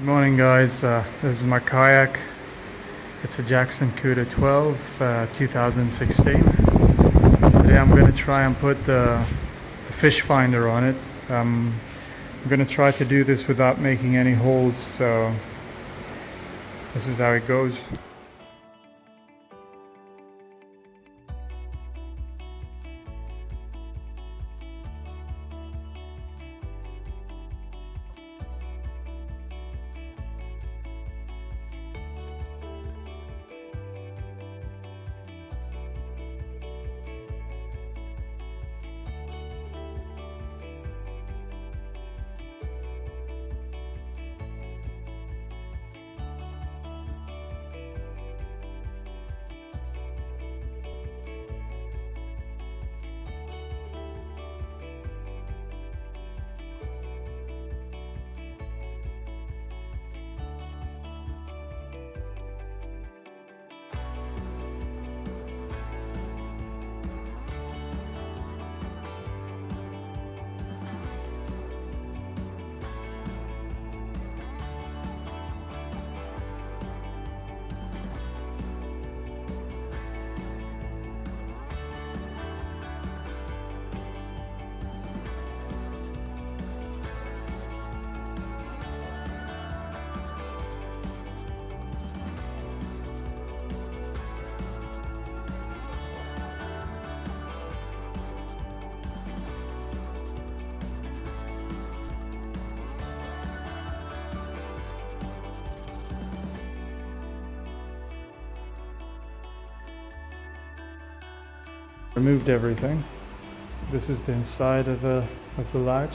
Good morning, guys. This is my kayak. It's a Jackson Cuda 12 2016. Today I'm going to try and put the fish finder on it. I'm going to try to do this without making any holes, so this is how it goes. Removed everything. This is the inside of the latch.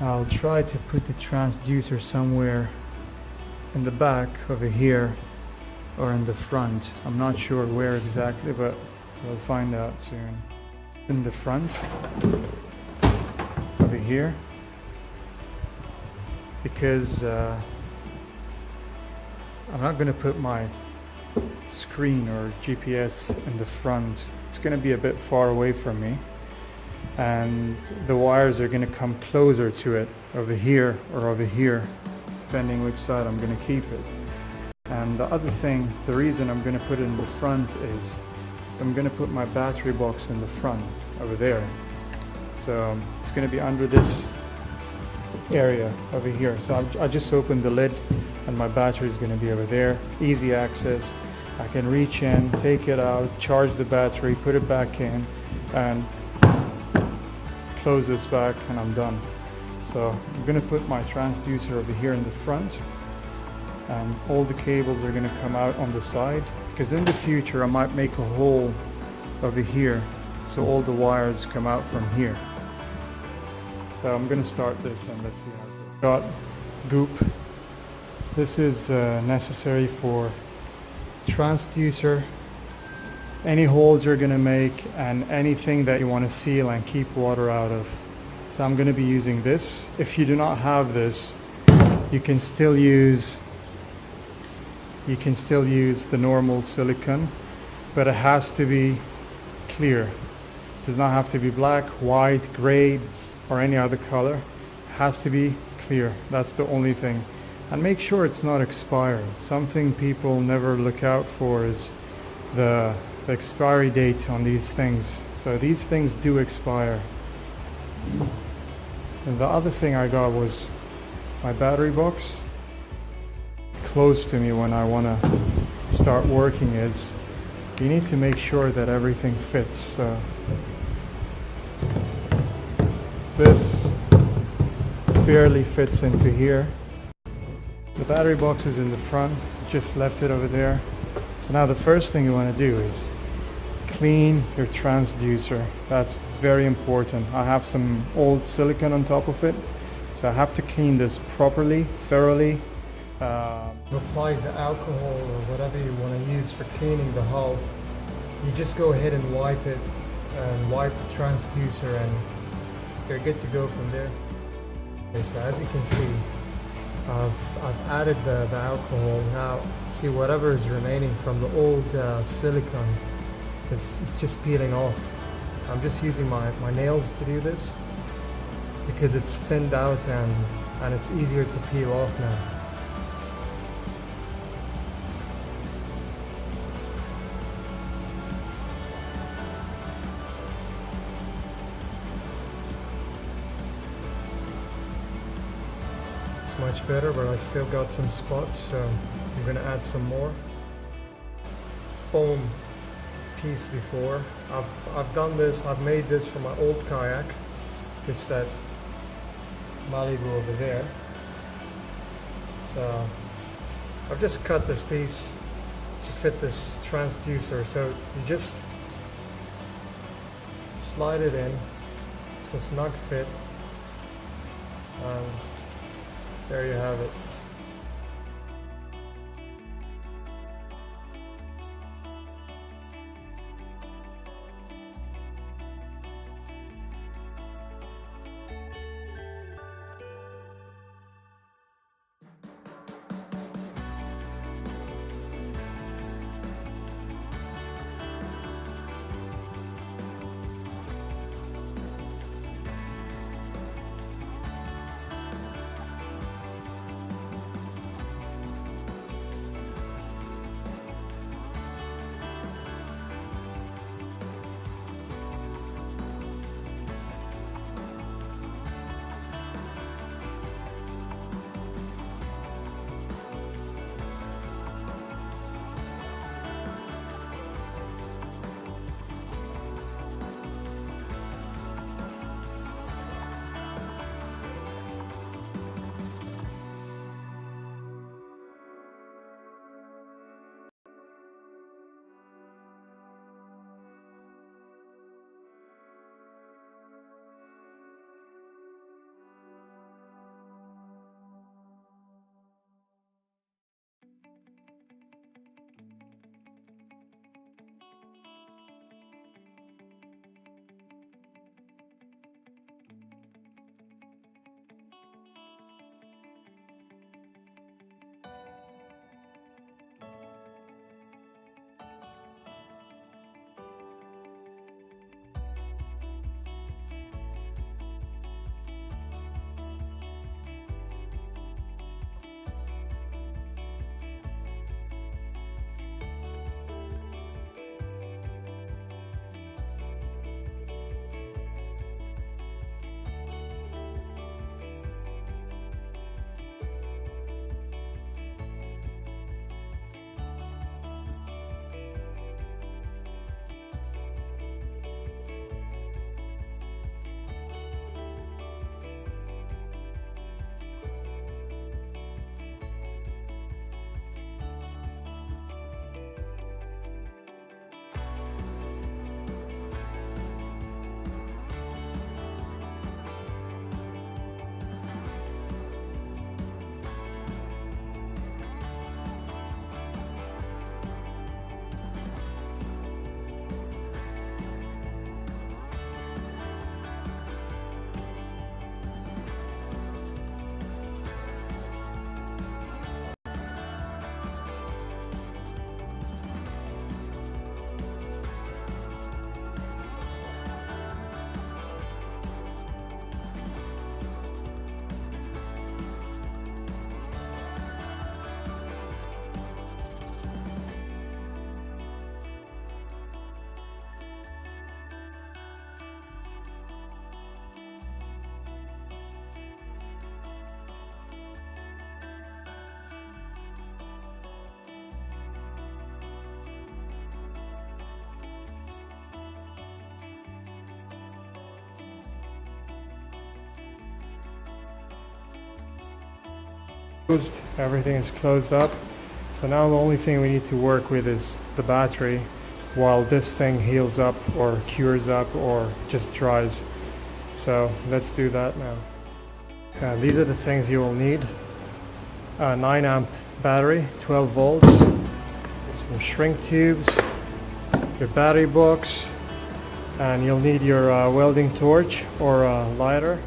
I'll try to put the transducer somewhere in the back over here or in the front. I'm not sure where exactly, but we'll find out soon. In the front over here, because I'm not going to put my screen or GPS in the front. It's going to be a bit far away from me, and the wires are going to come closer to it over here or over here, depending which side I'm going to keep it. And the other thing, the reason I'm going to put it in the front is, so I'm going to put my battery box in the front over there. So it's going to be under this area over here. So I just opened the lid and my battery is going to be over there. Easy access. I can reach in, take it out, charge the battery, put it back in, and close this back, and I'm done. So I'm going to put my transducer over here in the front, and all the cables are going to come out on the side, because in the future I might make a hole over here so all the wires come out from here. So I'm going to start this and let's see how it goes. Got goop. This is necessary for transducer, any holes you're going to make, and anything that you want to seal and keep water out of. So I'm going to be using this. If you do not have this, you can still use the normal silicone, but it has to be clear. It does not have to be black, white, gray, or any other color. It has to be clear. That's the only thing. And make sure it's not expired. Something people never look out for is the expiry date on these things. So these things do expire. And the other thing I got was my battery box. Close to me when I want to start working is you need to make sure that everything fits. So this barely fits into here. The battery box is in the front, just left it over there. So now the first thing you want to do is clean your transducer. That's very important. I have some old silicone on top of it, so I have to clean this properly, thoroughly. Apply the alcohol or whatever you want to use for cleaning the hull. You just go ahead and wipe it, and wipe the transducer, and you're good to go from there. Okay, so as you can see, I've added the alcohol. Now see, whatever is remaining from the old silicone, it's just peeling off. I'm just using my nails to do this because it's thinned out, and and it's easier to peel off now. It's much better, but I still got some spots, so I'm gonna add some more foam piece before. I've done this, I've made this for my old kayak. It's that Malibu over there. So I've just cut this piece to fit this transducer. So you just slide it in. It's a snug fit. And there you have it. Everything is closed up, so now the only thing we need to work with is the battery while this thing heals up or cures up or just dries. So let's do that now. These are the things you will need: a 9 amp battery, 12 volts, some shrink tubes, your battery box, and you'll need your welding torch or lighter.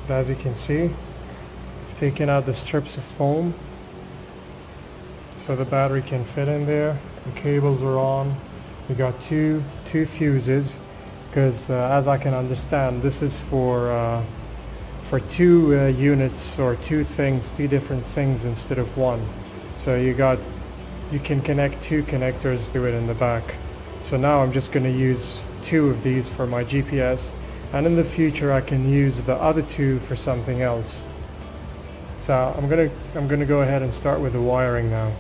But as you can see, I've taken out the strips of foam so the battery can fit in there. The cables are on. We got two fuses because as I can understand, this is for two units or two different things instead of one. So you can connect two connectors to it in the back. So now I'm just going to use two of these for my GPS, and in the future I can use the other two for something else. So I'm gonna go ahead and start with the wiring now.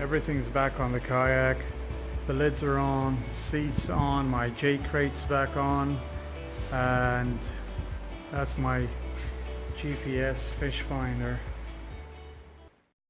Everything's back on the kayak. The lids are on, seats on, my J crate's back on, and that's my GPS fish finder.